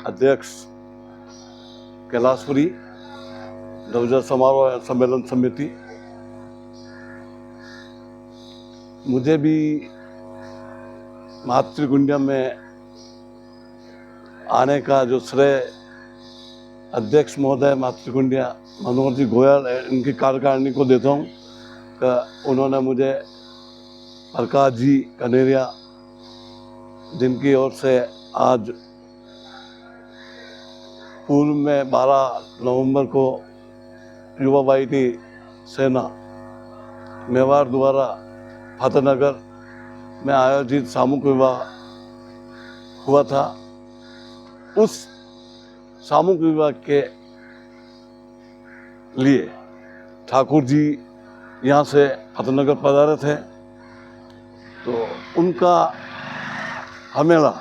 अध्यक्ष कैलाशपुरी ध्वजा समारोह सम्मेलन समिति, मुझे भी मातृकुंडिया में आने का जो श्रेय अध्यक्ष महोदय मातृकुंडिया मनोहर जी गोयल इनकी कार्यकारिणी को देता हूँ कि उन्होंने मुझे प्रकाश जी कनेरिया जिनकी ओर से आज पूर्व में 12 नवंबर को युवा वाहिनी सेना मेवाड़ द्वारा फतेहनगर में आयोजित सामूहिक विवाह हुआ था। उस सामूहिक विवाह के लिए ठाकुर जी यहाँ से फतेहनगर पधारे थे, तो उनका हमेला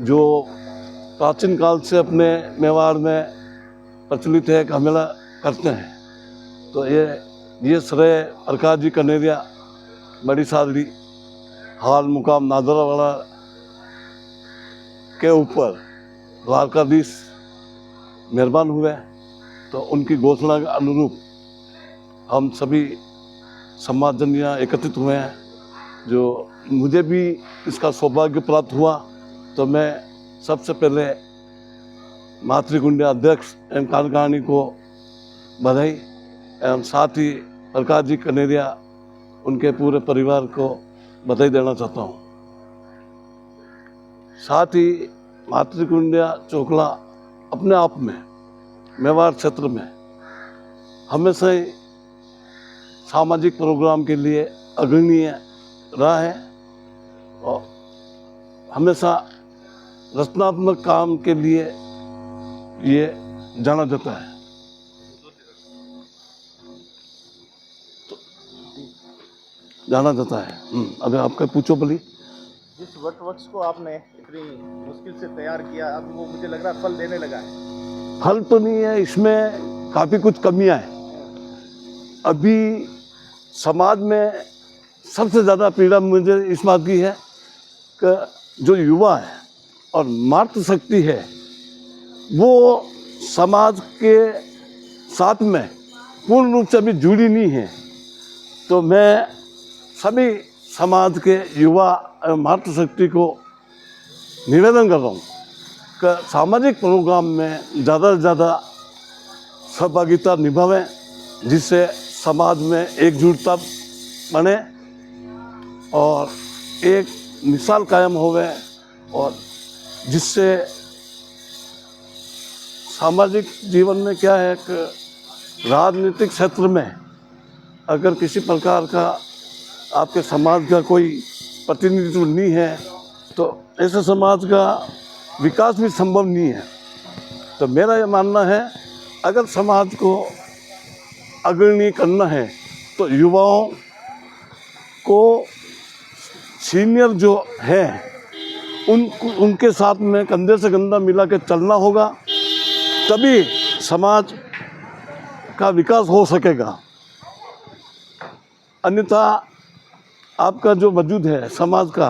जो प्राचीन काल से अपने मेवाड़ में प्रचलित है, हमेला करते हैं, तो ये श्रेय प्रकाश जी कनेरिया बड़ी सादड़ी हाल मुकाम नादरावाड़ा के ऊपर द्वारकाधीश मेहरबान हुए, तो उनकी घोषणा के अनुरूप हम सभी समाजजन यहाँ एकत्रित हुए हैं। जो मुझे भी इसका सौभाग्य प्राप्त हुआ, तो मैं सबसे पहले मातृकुंडिया अध्यक्ष एवं कार्यकारिणी को बधाई एवं साथ ही प्रकाश जी कनेरिया उनके पूरे परिवार को बधाई देना चाहता हूँ। साथ ही मातृकुंडिया चोखला अपने आप में मेवाड़ क्षेत्र में हमेशा ही सामाजिक प्रोग्राम के लिए अग्रणीय रहा है और हमेशा रचनात्मक काम के लिए ये जाना जाता है। अभी आपका पूछो भली। जिस वट वृक्ष को आपने इतनी मुश्किल से तैयार किया, अब वो मुझे लग रहा है फल देने लगा है। फल तो नहीं है, इसमें काफ़ी कुछ कमियां हैं। अभी समाज में सबसे ज़्यादा पीड़ा मुझे इस बात की है कि जो युवा है और मातृशक्ति है वो समाज के साथ में पूर्ण रूप से अभी जुड़ी नहीं है। तो मैं सभी समाज के युवा एवं मातृशक्ति को निवेदन कर रहा हूँ कि सामाजिक प्रोग्राम में ज़्यादा से ज़्यादा सहभागिता निभावें, जिससे समाज में एकजुटता बने और एक मिसाल कायम होवे, और जिससे सामाजिक जीवन में क्या है कि राजनीतिक क्षेत्र में अगर किसी प्रकार का आपके समाज का कोई प्रतिनिधित्व नहीं है तो ऐसे समाज का विकास भी संभव नहीं है। तो मेरा ये मानना है, अगर समाज को अग्रणी करना है तो युवाओं को सीनियर जो है उनके साथ में कंधे से कंधा मिला के चलना होगा, तभी समाज का विकास हो सकेगा। अन्यथा आपका जो वजूद है समाज का,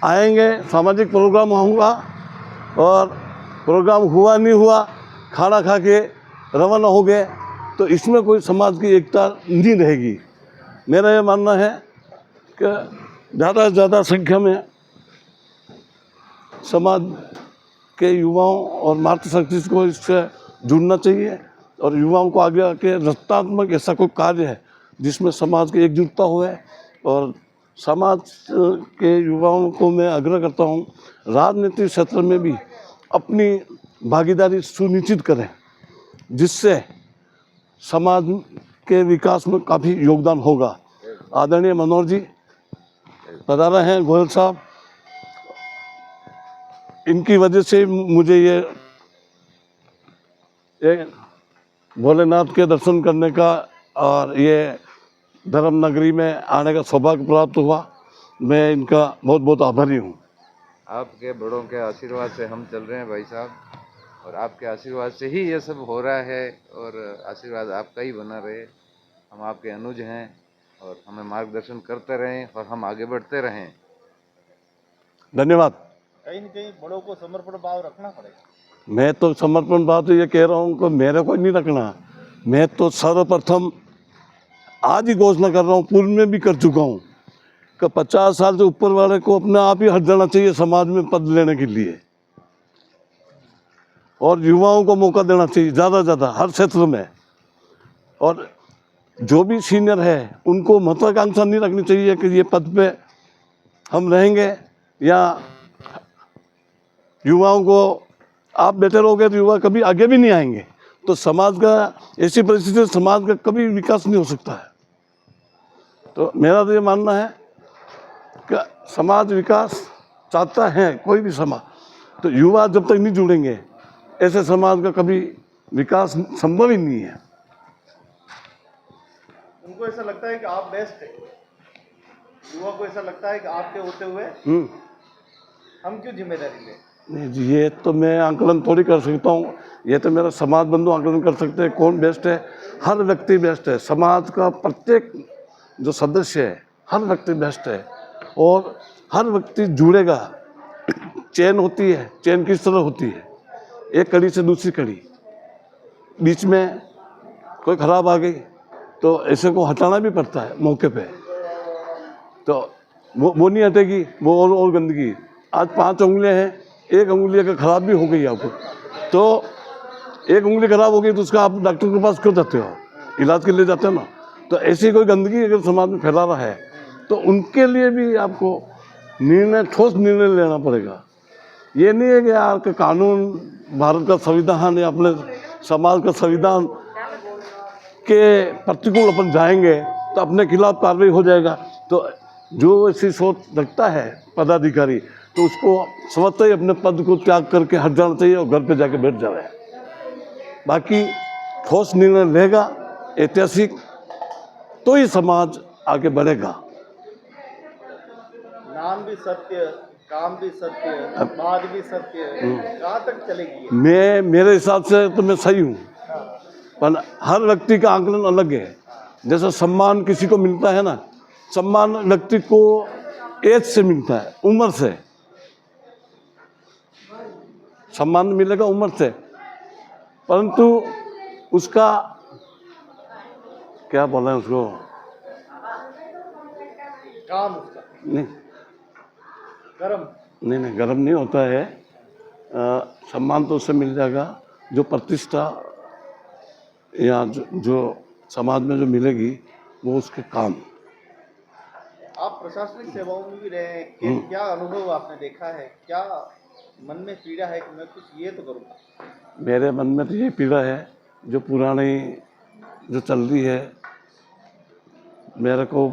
आएंगे सामाजिक प्रोग्राम होगा और प्रोग्राम हुआ नहीं हुआ, खाना खा के रवाना हो गए, तो इसमें कोई समाज की एकता नहीं रहेगी। मेरा ये मानना है कि ज़्यादा से ज़्यादा संख्या में समाज के युवाओं और मातृशक्ति को इससे जुड़ना चाहिए और युवाओं को आगे आके रचनात्मक ऐसा कोई कार्य है जिसमें समाज की एकजुटता हुए। और समाज के युवाओं को मैं आग्रह करता हूँ, राजनीतिक क्षेत्र में भी अपनी भागीदारी सुनिश्चित करें, जिससे समाज के विकास में काफ़ी योगदान होगा। आदरणीय मनोहर जी पधारे हैं, गोयल साहब, इनकी वजह से मुझे ये भोलेनाथ के दर्शन करने का और ये धर्म नगरी में आने का सौभाग्य प्राप्त हुआ। मैं इनका बहुत बहुत आभारी हूँ। आपके बड़ों के आशीर्वाद से हम चल रहे हैं भाई साहब, और आपके आशीर्वाद से ही ये सब हो रहा है, और आशीर्वाद आपका ही बना रहे। हम आपके अनुज हैं और हमें मार्गदर्शन करते रहें और हम आगे बढ़ते रहें। धन्यवाद। कहीं न कहीं बड़ों को समर्पण भाव रखना पड़ेगा। मैं तो समर्पण भाव तो ये कह रहा हूँ कि मेरे को नहीं रखना। मैं तो सर्वप्रथम आज ही घोषणा कर रहा हूँ, पूर्व में भी कर चुका हूँ कि 50 साल से ऊपर वाले को अपने आप ही हट जाना चाहिए समाज में पद लेने के लिए, और युवाओं को मौका देना चाहिए ज़्यादा से ज़्यादा हर क्षेत्र में। और जो भी सीनियर है उनको महत्वाकांक्षा नहीं रखनी चाहिए कि ये पद पे हम रहेंगे, या युवाओं को आप बैठे रहोगे तो युवा कभी आगे भी नहीं आएंगे, तो समाज का ऐसी परिस्थिति से समाज का कभी विकास नहीं हो सकता है। तो मेरा तो ये मानना है कि समाज विकास चाहता है, कोई भी समाज, तो युवा जब तक नहीं जुड़ेंगे ऐसे समाज का कभी विकास संभव ही नहीं है। उनको ऐसा लगता है कि आप बेस्ट है, युवा को ऐसा लगता है कि आपके होते हुए हम क्यों जिम्मेदारी लें। नहीं जी, ये तो मैं आंकलन थोड़ी कर सकता हूँ, ये तो मेरा समाज बंधु आंकलन कर सकते हैं कौन बेस्ट है। हर व्यक्ति बेस्ट है, समाज का प्रत्येक जो सदस्य है हर व्यक्ति बेस्ट है, और हर व्यक्ति जुड़ेगा। चेन होती है, चेन किस तरह होती है, एक कड़ी से दूसरी कड़ी, बीच में कोई खराब आ गई तो ऐसे को हटाना भी पड़ता है मौके पे, तो वो नहीं हटेगी, वो और गंदगी। आज 5 उंगलियां हैं, एक उंगली अगर खराब भी हो गई आपको, तो एक उंगली खराब हो गई तो उसका आप डॉक्टर के पास क्यों जाते हो, इलाज के लिए जाते हो ना। तो ऐसी कोई गंदगी अगर समाज में फैला रहा है तो उनके लिए भी आपको निर्णय, ठोस निर्णय लेना पड़ेगा। ये नहीं है कि यार कि कानून, भारत का संविधान या अपने समाज का संविधान के प्रतिकूल अपन जाएंगे तो अपने खिलाफ कार्रवाई हो जाएगा। तो जो ऐसी सोच रखता है पदाधिकारी, तो उसको समझते ही अपने पद को त्याग करके हट जाना चाहिए और घर पे जाके बैठ जाए। बाकी ठोस निर्णय लेगा ऐतिहासिक, तो ही समाज आगे बढ़ेगा। नाम भी सत्य, काम भी सत्य, बात भी सत्य, कहाँ तक चलेगी। मेरे हिसाब से तो मैं सही हूँ, पर हर व्यक्ति का आंकलन अलग है। जैसे सम्मान किसी को मिलता है ना, सम्मान व्यक्ति को एज से मिलता है, उम्र से सम्मान मिलेगा, उम्र से, परंतु उसका क्या बोला है उसको, काम उसका नहीं कर्म, नहीं गर्म नहीं होता है। सम्मान तो उससे मिल जाएगा जो प्रतिष्ठा या जो समाज में जो मिलेगी वो उसके काम। आप प्रशासनिक सेवाओं में भी रहे हैं, क्या अनुभव आपने देखा है, क्या मन में पीड़ा है कि मैं कुछ ये तो करूँगा। मेरे मन में तो ये पीड़ा है जो पुरानी जो चल रही है। मेरे को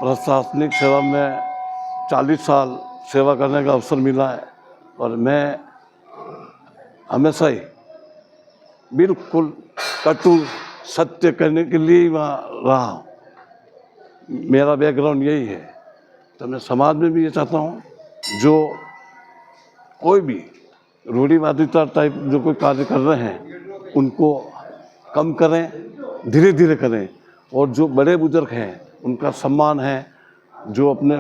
प्रशासनिक सेवा में 40 साल सेवा करने का अवसर मिला है, और मैं हमेशा ही बिल्कुल कटु सत्य करने के लिए ही वहाँ रहा हूँ। मेरा बैकग्राउंड यही है। तो मैं समाज में भी ये चाहता हूँ जो कोई भी रूढ़िवादिता टाइप जो कोई कार्य कर रहे हैं उनको कम करें, धीरे धीरे करें, और जो बड़े बुजुर्ग हैं उनका सम्मान है, जो अपने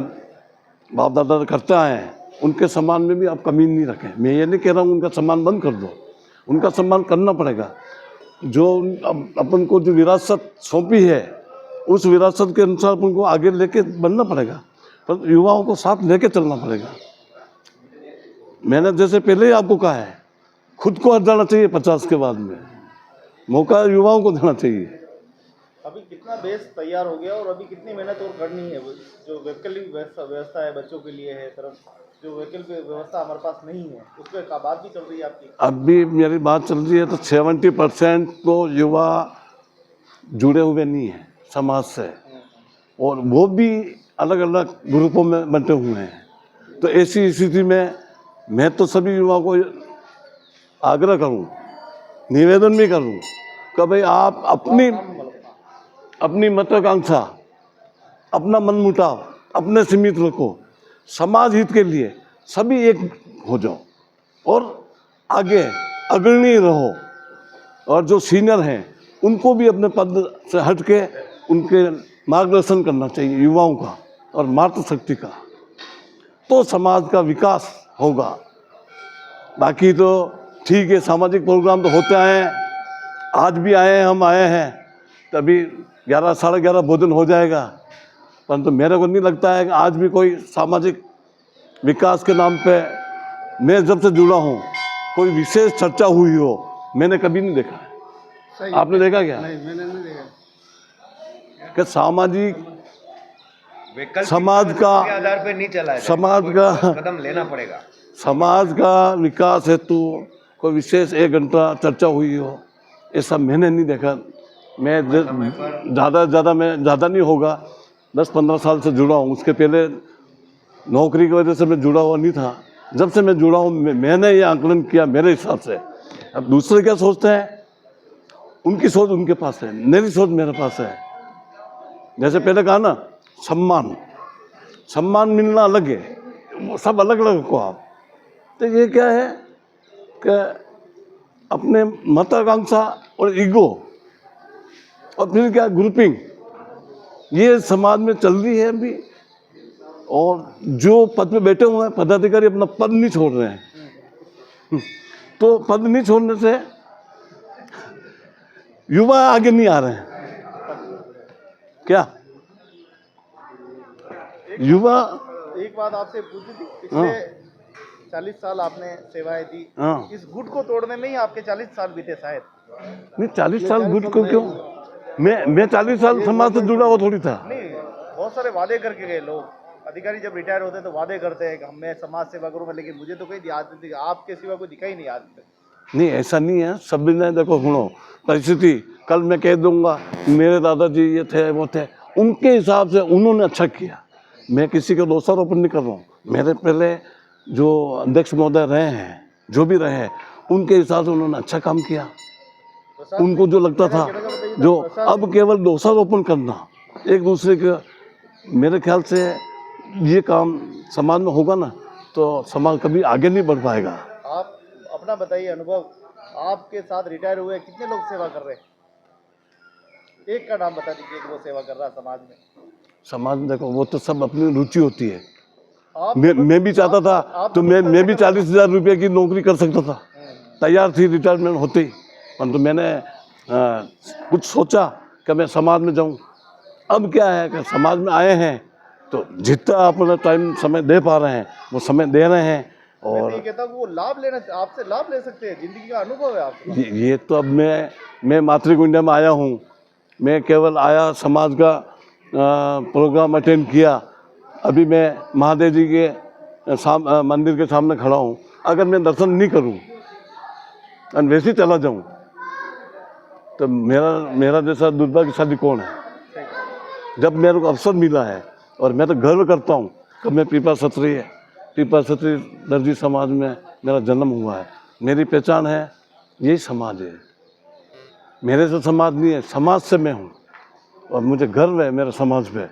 बाप दादा करते आए हैं उनके सम्मान में भी आप कमी नहीं रखें। मैं ये नहीं कह रहा हूँ उनका सम्मान बंद कर दो, उनका सम्मान करना पड़ेगा। जो अपन को जो विरासत सौंपी है उस विरासत के अनुसार अपन को आगे लेके बढ़ना पड़ेगा, पर युवाओं को साथ लेके चलना पड़ेगा। मैंने जैसे पहले ही आपको कहा है, खुद को हट जाना चाहिए 50 के बाद में, मौका युवाओं को देना चाहिए। अभी कितना बेस तैयार हो गया और अभी कितनी मेहनत और करनी है। जो वैकल्पिक व्यवस्था है बच्चों के लिए है, तरफ जो वैकल्पिक व्यवस्था हमारे पास नहीं है उस पर बात भी चल रही है आपकी। अभी मेरी बात चल रही है तो 70% तो युवा जुड़े हुए नहीं है समाज से, और वो भी अलग अलग ग्रुपों में बंटे हुए हैं। तो ऐसी स्थिति में मैं तो सभी युवाओं को आग्रह करूं, निवेदन भी करूं कि भाई आप अपनी महत्वाकांक्षा, अपना मनमुटाव अपने सीमित रखो, समाज हित के लिए सभी एक हो जाओ और आगे अग्रणी रहो। और जो सीनियर हैं उनको भी अपने पद से हट के उनके मार्गदर्शन करना चाहिए युवाओं का और मातृशक्ति का। तो समाज का विकास होगा। बाकी तो ठीक है, सामाजिक प्रोग्राम तो होते आए हैं, आज भी आए हैं, हम आए हैं, तभी 11 साढ़े 11 भोजन हो जाएगा। परंतु मेरे को नहीं लगता है कि आज भी कोई सामाजिक विकास के नाम पे मैं जब से जुड़ा हूँ कोई विशेष चर्चा हुई हो, मैंने कभी नहीं देखा है। आपने देखा क्या? नहीं, मैंने नहीं देखा कि सामाजिक वैकल्पिक समाज का के आधार पे नहीं चला है, समाज कोई का कदम लेना पड़ेगा। समाज का विकास हेतु कोई विशेष 1 घंटा चर्चा हुई हो, ऐसा मैंने नहीं देखा। मैं ज़्यादा मैं ज़्यादा नहीं होगा, 10-15 साल से जुड़ा हूँ। उसके पहले नौकरी की वजह से मैं जुड़ा हुआ नहीं था। जब से मैं जुड़ा हूँ मैंने ये आकलन किया मेरे हिसाब से। अब दूसरे क्या सोचते हैं, उनकी सोच उनके पास है, मेरी सोच मेरे पास है। जैसे पहले कहा ना, सम्मान मिलना अलग है, वो सब अलग अलग को आप। तो ये क्या है कि अपने महत्वाकांक्षा और ईगो और फिर क्या ग्रुपिंग, ये समाज में चल रही है अभी। और जो पद पे बैठे हुए हैं पदाधिकारी अपना पद नहीं छोड़ रहे हैं। तो पद नहीं छोड़ने से युवा आगे नहीं आ रहे हैं। क्या युवा? एक बात आपसे पूछी थी, पिछले 40 साल आपने सेवाएं दी, हाँ, इस गुट को तोड़ने में ही आपके 40 साल बीते शायद। नहीं 40 साल गुट को क्यों? मैं 40 साल समाज से जुड़ा हुआ थोड़ी था। नहीं, बहुत सारे वादे करके गए लोग। अधिकारी जब रिटायर होते हैं तो वादे करते हैं कि मैं समाज सेवा करूंगा, लेकिन मुझे तो कहीं याद नहीं, आपके सिवा कोई दिखा ही नहीं आज तक। नहीं, ऐसा नहीं है। सब ने देखो, सुनो परिस्थिति, कल मैं कह दूंगा मेरे दादाजी ये थे वो थे, उनके हिसाब से उन्होंने अच्छा किया। मैं किसी को दोषारोपण नहीं कर रहा हूँ। मेरे पहले जो अध्यक्ष महोदय रहे हैं, जो भी रहे, उनके हिसाब से उन्होंने अच्छा काम किया। उनको जो लगता था, जो अब केवल दोषारोपण करना एक दूसरे के, मेरे ख्याल से ये काम समाज में होगा ना तो समाज कभी आगे नहीं बढ़ पाएगा। आप अपना बताइए अनुभव, आपके साथ रिटायर हुए कितने लोग सेवा कर रहे हैं? एक का नाम बता दीजिए कि वो सेवा कर रहा है समाज में। समाज में देखो, वो तो सब अपनी रुचि होती है। आप मैं भी चाहता था तो मैं भी 40,000 रुपये की नौकरी कर सकता था, तैयार थी रिटायरमेंट होते ही। परंतु मैंने कुछ सोचा कि मैं समाज में जाऊं। अब क्या है कि समाज में आए हैं तो जितना अपना टाइम समय दे पा रहे हैं वो समय दे रहे हैं। मैं और तो ये कहता हूँ वो लाभ लेना, आपसे लाभ ले सकते हैं, जिंदगी का अनुभव है आपको। ये तो अब मैं मातृकुंड में आया हूँ। मैं केवल आया, समाज का प्रोग्राम अटेंड किया। अभी मैं महादेव जी के मंदिर के सामने खड़ा हूँ। अगर मैं दर्शन नहीं करूँ और वैसे ही चला जाऊँ तो मेरा जैसा दुर्भाग्यशाली कौन है? जब मेरे को अवसर मिला है, और मैं तो गर्व करता हूँ कि मैं पीपा क्षत्रिय दर्जी समाज में मेरा जन्म हुआ है। मेरी पहचान है, यही समाज है। मेरे से समाज नहीं है, समाज से मैं हूँ। और मुझे गर्व है मेरे समाज पे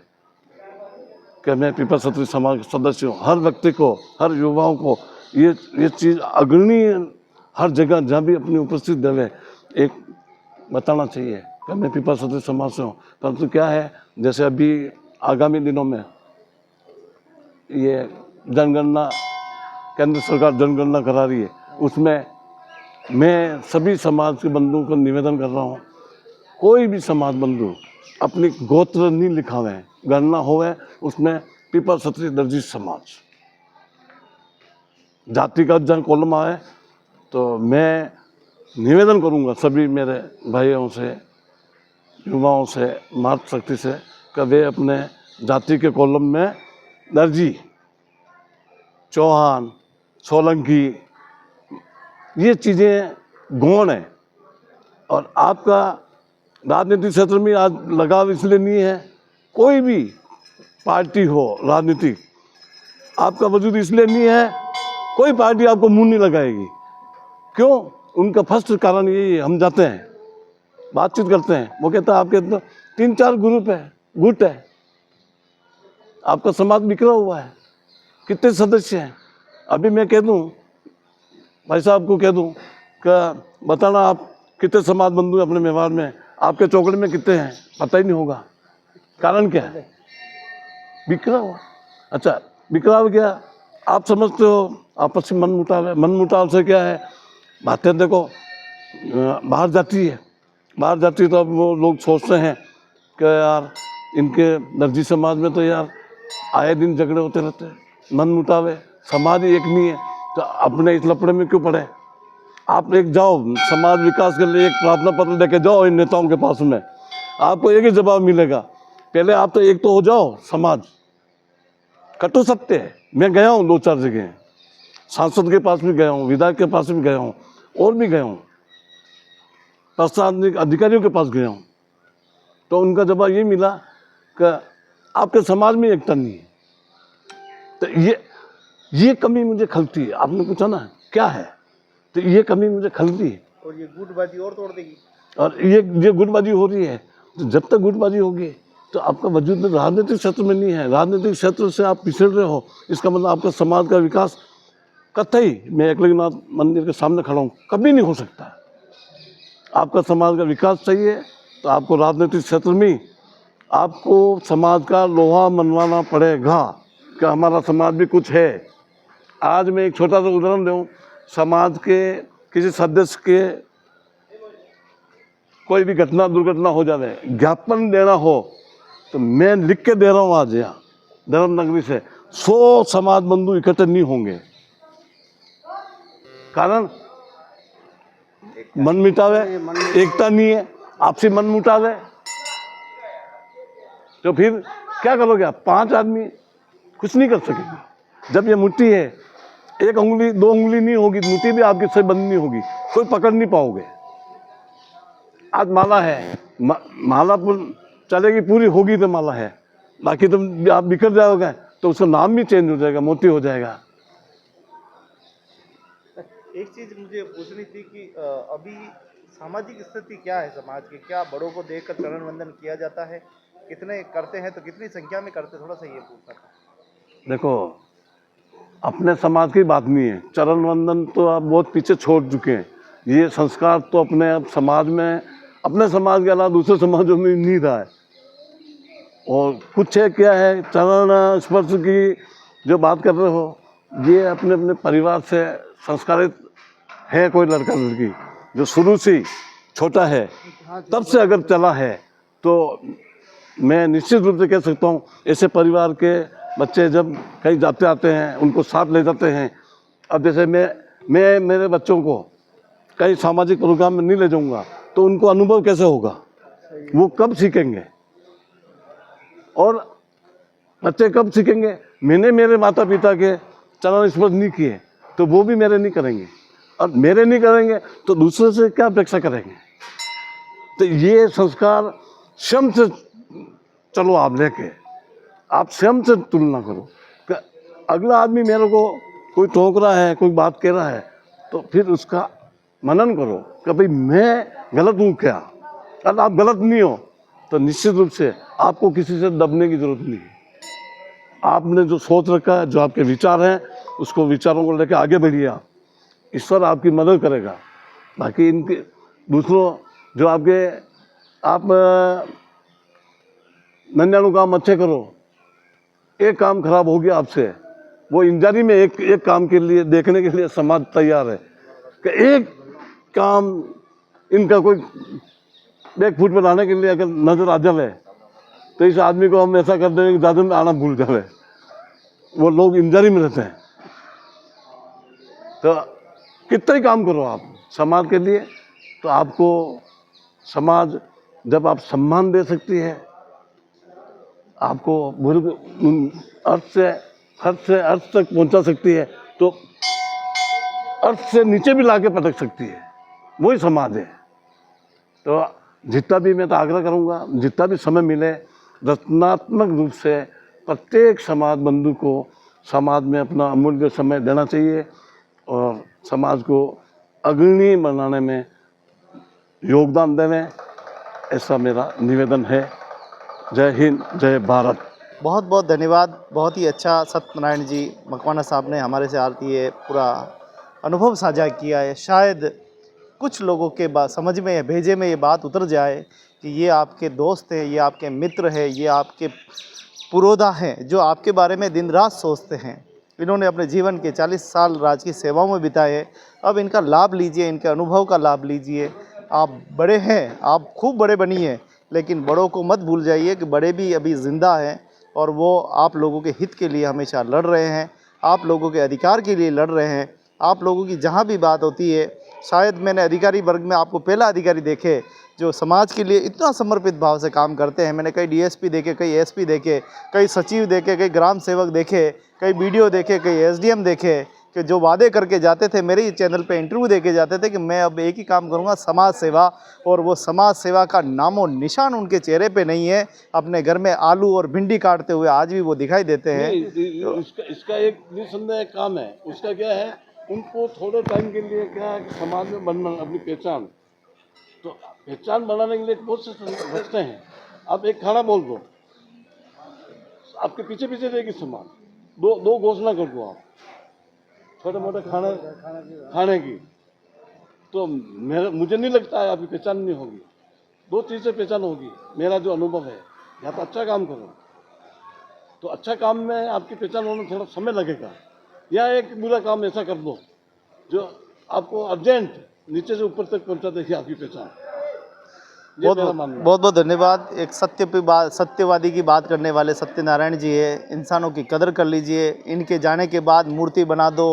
कि मैं पीपा क्षत्रिय समाज का सदस्य हूँ। हर व्यक्ति को, हर युवाओं को ये चीज़ अग्रणी हर जगह जहाँ भी अपनी उपस्थित देवे एक बताना चाहिए कि मैं पीपा क्षत्रिय समाज से हूँ। परंतु क्या है, जैसे अभी आगामी दिनों में ये जनगणना, केंद्र सरकार जनगणना करा रही है, उसमें मैं सभी समाज के बंधुओं को निवेदन कर रहा हूँ, कोई भी समाज बंधु अपनी गोत्र नहीं लिखावे, गणना होवे उसमें पीपा क्षत्रिय दर्जी समाज जातिगत जन कॉलम आए तो मैं निवेदन करूँगा सभी मेरे भाइयों से, युवाओं से, मातृशक्ति से कि वे अपने जाति के कॉलम में दर्जी, चौहान, सोलंकी, ये चीज़ें गौण है। और आपका राजनीतिक क्षेत्र में आज लगाव इसलिए नहीं है, कोई भी पार्टी हो राजनीतिक, आपका वजूद इसलिए नहीं है, कोई पार्टी आपको मुंह नहीं लगाएगी। क्यों? उनका फर्स्ट कारण यही है, हम जाते हैं, बातचीत करते हैं, वो कहता है आपके तो 3-4 ग्रुप है, गुट है, आपका समाज बिखरा हुआ है, कितने सदस्य हैं। अभी मैं कह दूं, भाई साहब को कह दूं कि बताना आप कितने समाज बंधु अपने व्यवहार में, आपके चौकड़े में कितने हैं, पता ही नहीं होगा। कारण क्या है? बिखरा हुआ। अच्छा, बिखरा हो गया आप समझते हो आपस में मनमुटाव है। मनमुटाव से क्या है, बातें देखो बाहर जाती है, बाहर जाती है तो अब वो लोग सोचते हैं कि यार इनके दर्जी समाज में तो यार आए दिन झगड़े होते रहते हैं, मनमुटाव है, समाज ही एक नहीं है, तो अपने इस लफड़े में क्यों पड़े। आप एक जाओ समाज विकास के लिए एक प्रार्थना पत्र लेके जाओ इन नेताओं के पास में, आपको एक ही जवाब मिलेगा, पहले आप तो एक तो हो जाओ समाज। कटु सत्य है, मैं गया हूँ 2-4 जगह, सांसद के पास भी गया हूँ, विधायक के पास भी गया हूँ, और भी गया हूँ, प्रशासनिक अधिकारियों के पास गया हूँ, तो उनका जवाब ये मिला कि आपके समाज में एकता नहीं है। तो ये कमी मुझे खलती है। आपने पूछा ना क्या है, तो ये कमी मुझे खलती है। और ये गुटबाजी और तोड़ देगी। और ये गुटबाजी हो रही है, तो जब तक गुटबाजी होगी तो आपका वजूद राजनीतिक क्षेत्र में नहीं है, राजनीतिक क्षेत्र से आप पिछड़ रहे हो, इसका मतलब आपका समाज का विकास कतई, मैं एकलिंगनाथ मंदिर के सामने खड़ा हूँ, कभी नहीं हो सकता। आपका समाज का विकास चाहिए तो आपको राजनीतिक क्षेत्र में आपको समाज का लोहा मनवाना पड़ेगा कि हमारा समाज भी कुछ है। आज मैं एक छोटा सा उदाहरण दूँ, समाज के किसी सदस्य के कोई भी घटना दुर्घटना हो जाए, ज्ञापन देना हो तो मैं लिख के दे रहा हूँ आज यहाँ धर्म नगरी से, 100 समाज बंधु इकट्ठे नहीं होंगे, कारण मन मिटावे, एकता नहीं है, आपसी मन मुटावे, तो फिर क्या करोगे आप। 5 आदमी कुछ नहीं कर सकेंगे। जब ये मुट्ठी है, 1 उंगली 2 उंगली नहीं होगी, मुट्ठी भी आपकी से बंद नहीं होगी, कोई पकड़ नहीं पाओगे। आज माला है, माला चलेगी, पूरी होगी तो माला है, बाकी तुम आप बिखर जाओगे तो उसका नाम भी चेंज हो जाएगा, मोती हो जाएगा। एक चीज मुझे पूछनी थी कि अभी सामाजिक स्थिति क्या है समाज की, क्या बड़ों को देखकर चरण वंदन किया जाता है, कितने करते हैं, तो कितनी संख्या में करते, थोड़ा सा ये पूछना था। देखो अपने समाज की बात नहीं है, चरण वंदन तो आप बहुत पीछे छोड़ चुके हैं। ये संस्कार तो अपने अब समाज में, अपने समाज के अलावा दूसरे समाजों में नहीं रहा है। और कुछ है क्या है, चरण स्पर्श की जो बात कर रहे हो, ये अपने अपने परिवार से संस्कारित है। कोई लड़का लड़की जो शुरू से छोटा है तब से अगर चला है तो मैं निश्चित रूप से कह सकता हूँ, ऐसे परिवार के बच्चे जब कहीं जाते आते हैं उनको साथ ले जाते हैं। अब जैसे मैं मेरे बच्चों को कहीं सामाजिक प्रोग्राम में नहीं ले जाऊँगा तो उनको अनुभव कैसे होगा, वो कब सीखेंगे, और बच्चे कब सीखेंगे। मैंने मेरे माता पिता के चरण स्पर्श नहीं किए तो वो भी मेरे नहीं करेंगे, और मेरे नहीं करेंगे तो दूसरे से क्या अपेक्षा करेंगे। तो ये संस्कार स्वयं से चलो, आप लेके आप स्वयं से तुलना करो कि अगला आदमी मेरे को कोई टोक रहा है, कोई बात कह रहा है, तो फिर उसका मनन करो कि भाई मैं गलत हूँ क्या। अगर आप गलत नहीं हो तो निश्चित रूप से आपको किसी से दबने की जरूरत नहीं है। आपने जो सोच रखा है, जो आपके विचार हैं, उसको विचारों को लेकर आगे बढ़िए। आप ईश्वर आपकी मदद करेगा। बाकी इनके दूसरों जो आपके आप 99 काम अच्छे करो, एक काम खराब हो गया आपसे, वो इंजारी में एक काम के लिए देखने के लिए समाज तैयार है कि एक काम इनका कोई बैक फुट बनाने के लिए अगर नजर आ जाए तो इस आदमी को हम ऐसा कर देंगे कि दादू में आना भूल जाए। वो लोग इंजारी में रहते हैं। तो कितना ही काम करो आप समाज के लिए, तो आपको समाज जब आप सम्मान दे सकती है, आपको अर्थ से अर्थ तक पहुंचा सकती है, तो अर्थ से नीचे भी लाके पटक सकती है, वही समाज है। तो जितना भी मैं तो आग्रह करूंगा, जितना भी समय मिले रचनात्मक रूप से प्रत्येक समाज बंधु को समाज में अपना अमूल्य समय देना चाहिए और समाज को अग्रणी बनाने में योगदान देने, ऐसा मेरा निवेदन है। जय हिंद, जय भारत। बहुत बहुत धन्यवाद। बहुत ही अच्छा सत्यनारायण जी मकवाना साहब ने हमारे साथ ये पूरा अनुभव साझा किया है। शायद कुछ लोगों के समझ में, भेजे में ये बात उतर जाए कि ये आपके दोस्त हैं, ये आपके मित्र हैं, ये आपके पुरोधा हैं जो आपके बारे में दिन रात सोचते हैं। इन्होंने अपने जीवन के 40 साल राजकीय सेवाओं में बिताए। अब इनका लाभ लीजिए, इनके अनुभव का लाभ लीजिए। आप बड़े हैं, आप खूब बड़े बनिए, लेकिन बड़ों को मत भूल जाइए कि बड़े भी अभी ज़िंदा हैं और वो आप लोगों के हित के लिए हमेशा लड़ रहे हैं, आप लोगों के अधिकार के लिए लड़ रहे हैं। आप लोगों की जहाँ भी बात होती है, शायद मैंने अधिकारी वर्ग में आपको पहला अधिकारी देखे जो समाज के लिए इतना समर्पित भाव से काम करते हैं। मैंने कई डीएसपी देखे, कई एसपी देखे, कई सचिव देखे, कई ग्राम सेवक देखे, कई बीडीओ देखे, कई एसडीएम देखे कि जो वादे करके जाते थे, मेरे ही चैनल पे इंटरव्यू देके जाते थे कि मैं अब एक ही काम करूंगा, समाज सेवा, और वो समाज सेवा का नामो निशान उनके चेहरे पे नहीं है। अपने घर में आलू और भिंडी काटते हुए आज भी वो दिखाई देते हैं। इसका एक निसंदेह काम है। उसका क्या है, उनको थोड़े टाइम के लिए क्या है कि समाज में बनना, अपनी पहचान, तो पहचान बनाने के लिए बहुत से रास्ते हैं। आप एक खाना बोल दो, आपके पीछे पीछे रहेगी समाज। दो घोषणा कर दो आप छोटे मोटे खाने की, तो मुझे नहीं लगता है आपकी पहचान नहीं होगी। दो चीज़ से पहचान होगी। मेरा जो अनुभव है, या तो अच्छा काम करो, तो अच्छा काम में आपकी पहचान होने में थोड़ा समय लगेगा, या एक बुरा काम ऐसा कर दो जो आपको अर्जेंट नीचे से ऊपर तक पहुंचा देगी आपकी पहचान। बहुत बहुत धन्यवाद। एक सत्यवादी की बात करने वाले सत्यनारायण जी है। इंसानों की कदर कर लीजिए। इनके जाने के बाद मूर्ति बना दो,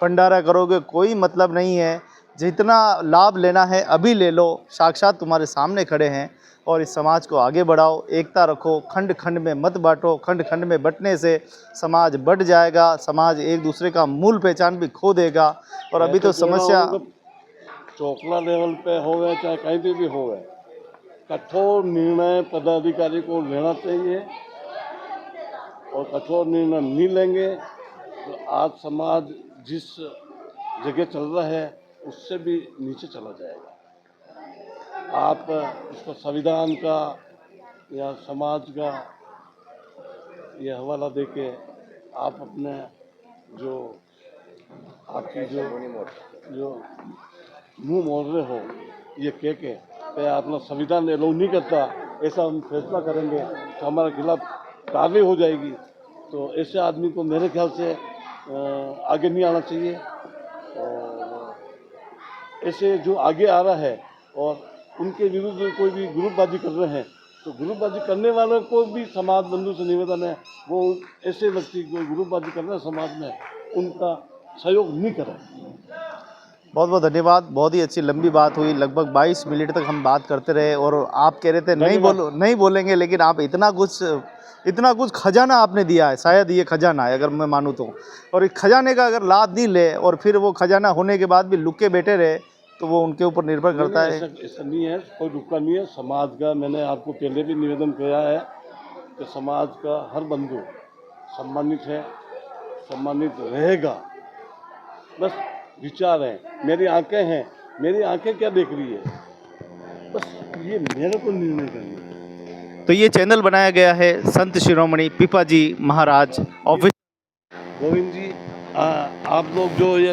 भंडारा करोगे, कोई मतलब नहीं है। जितना लाभ लेना है अभी ले लो, साक्षात तुम्हारे सामने खड़े हैं। और इस समाज को आगे बढ़ाओ, एकता रखो, खंड खंड में मत बांटो। खंड खंड में बंटने से समाज बढ़ जाएगा, समाज एक दूसरे का मूल पहचान भी खो देगा। और अभी तो समस्या चौकला लेवल पे हो गए चाहे कहीं पे भी हो गए, कठोर निर्णय पदाधिकारी को लेना चाहिए, और कठोर निर्णय नहीं लेंगे तो आज समाज जिस जगह चल रहा है उससे भी नीचे चला जाएगा। आप इसको संविधान का या समाज का ये हवाला देके आप अपने जो आपकी जो मुँह मोड़ रहे हो, ये कह के अपना संविधान अलाउ नहीं करता, ऐसा हम फैसला करेंगे तो हमारे खिलाफ कार्रवाई हो जाएगी। तो ऐसे आदमी को मेरे ख्याल से आगे नहीं आना चाहिए। और ऐसे जो आगे आ रहा है और उनके विरुद्ध कोई भी ग्रुपबाजी कर रहे हैं, तो ग्रुपबाजी करने वालों को भी समाज बंधु से निवेदन है, वो ऐसे व्यक्ति को ग्रुपबाजी कर रहे हैं समाज में, उनका सहयोग नहीं करें। बहुत बहुत धन्यवाद। बहुत ही अच्छी लंबी बात हुई, लगभग 22 मिनट तक हम बात करते रहे। और आप कह रहे थे नहीं बोलेंगे, लेकिन आप इतना कुछ खजाना आपने दिया है। शायद ये खजाना है, अगर मैं मानूँ तो। और इस खजाने का अगर लाभ नहीं ले और फिर वो खजाना होने के बाद भी लुके बैठे रहे, तो वो उनके ऊपर निर्भर करता है। ऐसा नहीं है, कोई रुका नहीं है। समाज का मैंने आपको पहले भी निवेदन किया है कि समाज का हर बंधु सम्मानित है, सम्मानित रहेगा। बस विचार है, मेरी आंखें हैं, मेरी आंखें क्या देख रही है, बस ये मेरे को निर्णय करना है। तो ये चैनल बनाया गया है संत शिरोमणि पिपाजी महाराज ऑफिस। गोविंद जी, आप लोग जो ये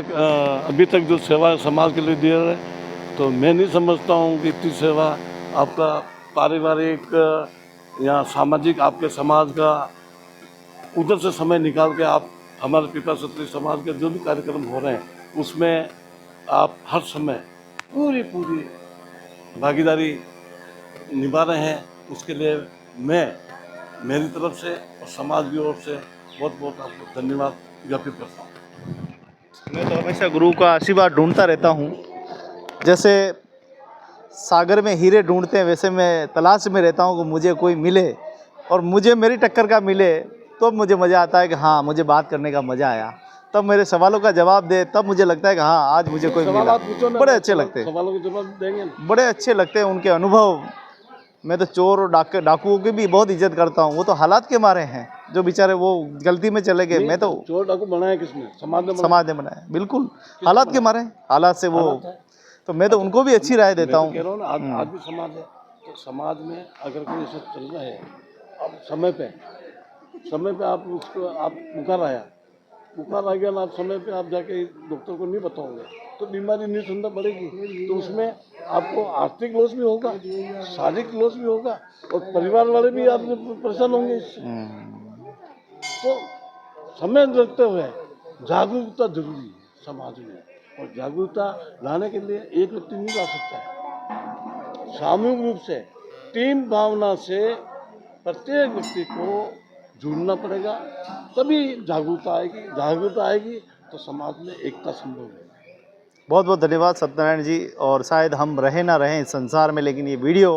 अभी तक जो सेवा समाज के लिए दे रहे हैं, तो मैं नहीं समझता हूँ कि इतनी सेवा आपका पारिवारिक या सामाजिक, आपके समाज का उधर से समय निकाल के आप हमारे पिता क्षत्रिय समाज के जो भी कार्यक्रम हो रहे हैं उसमें आप हर समय पूरी भागीदारी निभा रहे हैं। उसके लिए मैं मेरी तरफ से और समाज की ओर से बहुत बहुत आपको धन्यवाद ज्ञापित करता हूँ। मैं तो हमेशा गुरु का आशीर्वाद ढूंढता रहता हूँ। जैसे सागर में हीरे ढूंढते हैं, वैसे मैं तलाश में रहता हूँ कि मुझे कोई मिले और मुझे मेरी टक्कर का मिले, तो मुझे मज़ा आता है कि हाँ, मुझे बात करने का मज़ा आया। तब मेरे सवालों का जवाब दे, तब मुझे लगता है कि हाँ, आज मुझे कोई मिला। बड़े अच्छे लगते हैं, सवालों के जवाब देंगे ना, बड़े अच्छे लगते हैं उनके अनुभव। मैं तो चोर और डाकुओं की भी बहुत इज्जत करता हूँ। वो तो हालात के मारे हैं, जो बेचारे वो गलती में चले गए। मैं तो चोर डाकू बनाया किसने? समाज ने बनाया, बिल्कुल हालात के मारे, हालात से वो। तो मैं तो उनको भी अच्छी राय देता हूँ। कह रहा हूँ ना, आज भी समाज है, तो समाज में अगर कोई ऐसा चल रहा है, अब समय पे आप उसको आप बुखार आ गया ना, आप समय पे आप जाके डॉक्टर को नहीं बताओगे तो बीमारी निसंदेह बढ़ेगी। तो उसमें आपको आर्थिक लॉस भी होगा, शारीरिक लॉस भी होगा, और परिवार वाले भी आप परेशान होंगे इससे। तो समय रखते हुए जागरूकता जरूरी है समाज में, और जागरूकता लाने के लिए एक व्यक्ति नहीं ला सकता है। सामूहिक रूप से, टीम भावना से प्रत्येक व्यक्ति को जुड़ना पड़ेगा, तभी जागरूकता आएगी तो समाज में एकता संभव है। बहुत बहुत धन्यवाद सत्यनारायण जी। और शायद हम रहे ना रहें इस संसार में, लेकिन ये वीडियो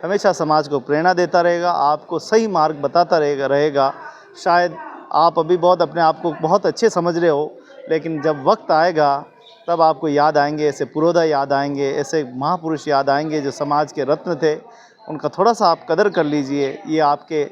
हमेशा समाज को प्रेरणा देता रहेगा, आपको सही मार्ग बताता रहेगा। शायद आप अभी बहुत अपने आप को बहुत अच्छे समझ रहे हो, लेकिन जब वक्त आएगा तब आपको याद आएंगे, ऐसे पुरोधा याद आएंगे, ऐसे महापुरुष याद आएंगे जो समाज के रत्न थे। उनका थोड़ा सा आप कदर कर लीजिए। ये आपके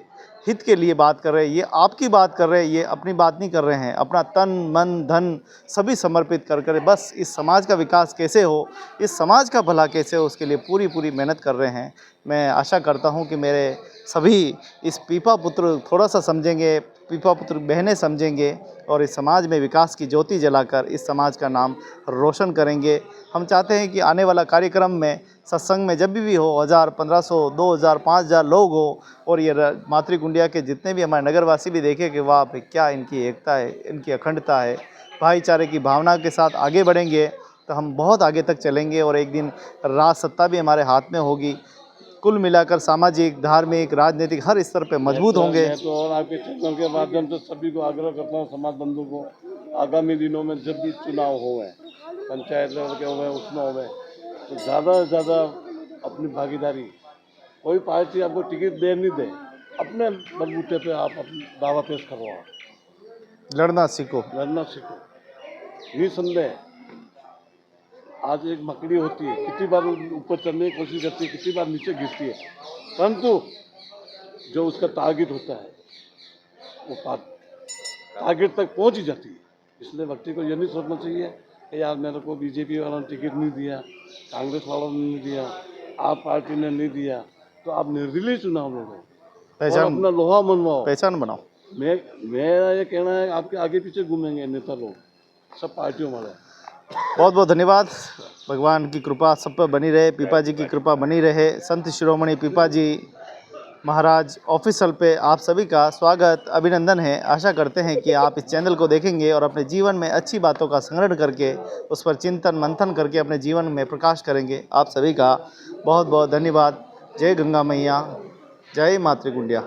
हित के लिए बात कर रहे हैं, ये आपकी बात कर रहे हैं, ये अपनी बात नहीं कर रहे हैं। अपना तन मन धन सभी समर्पित कर बस इस समाज का विकास कैसे हो, इस समाज का भला कैसे हो, उसके लिए पूरी मेहनत कर रहे हैं। मैं आशा करता हूं कि मेरे सभी इस पीपा पुत्र थोड़ा सा समझेंगे, पीपा पुत्र बहनें समझेंगे और इस समाज में विकास की ज्योति जलाकर इस समाज का नाम रोशन करेंगे। हम चाहते हैं कि आने वाला कार्यक्रम में, सत्संग में जब भी हो, 1000, 1500, 2000, 5000 लोग हो, और ये मातृकुंडिया के जितने भी हमारे नगरवासी भी देखें कि वाह भाई क्या इनकी एकता है, इनकी अखंडता है, भाईचारे की भावना के साथ आगे बढ़ेंगे तो हम बहुत आगे तक चलेंगे और एक दिन राज सत्ता भी हमारे हाथ में होगी। कुल मिलाकर सामाजिक, धार्मिक, राजनीतिक हर स्तर पे मजबूत होंगे। मैं तो और आपके चैनल के माध्यम से सभी को आग्रह करता हूँ, समाज बंधु को, आगामी दिनों में जब भी चुनाव हुए, पंचायत लेवल के हुए, उसमें हुए, तो ज़्यादा से ज़्यादा अपनी भागीदारी, कोई पार्टी आपको टिकट दे नहीं दे, अपने बलबूते पे आप दावा पेश करवाओ, लड़ना सीखो। निसंदेह आज एक मकड़ी होती है, कितनी बार ऊपर चढ़ने की कोशिश करती है, कितनी बार नीचे गिरती है, परंतु जो उसका टारगेट होता है वो टारगेट तक पहुंच ही जाती है। इसलिए व्यक्ति को यह नहीं सोचना चाहिए कि यार मेरे को बीजेपी वालों ने टिकट नहीं दिया, कांग्रेस वालों ने नहीं दिया, आप पार्टी ने नहीं दिया, तो आप निर्दलीय चुनाव लड़ो, पहचान, अपना लोहा मनवाओ, पहचान बनाओ। मेरा ये कहना है, आपके आगे पीछे घूमेंगे नेता लोग, सब पार्टियों वाले। बहुत बहुत धन्यवाद। भगवान की कृपा सब पर बनी रहे, पीपा जी की कृपा बनी रहे। संत शिरोमणि पीपा जी महाराज ऑफिशियल पे आप सभी का स्वागत, अभिनंदन है। आशा करते हैं कि आप इस चैनल को देखेंगे और अपने जीवन में अच्छी बातों का संग्रहण करके उस पर चिंतन मंथन करके अपने जीवन में प्रकाश करेंगे। आप सभी का बहुत बहुत धन्यवाद। जय गंगा मैया, जय मातृकुंडिया।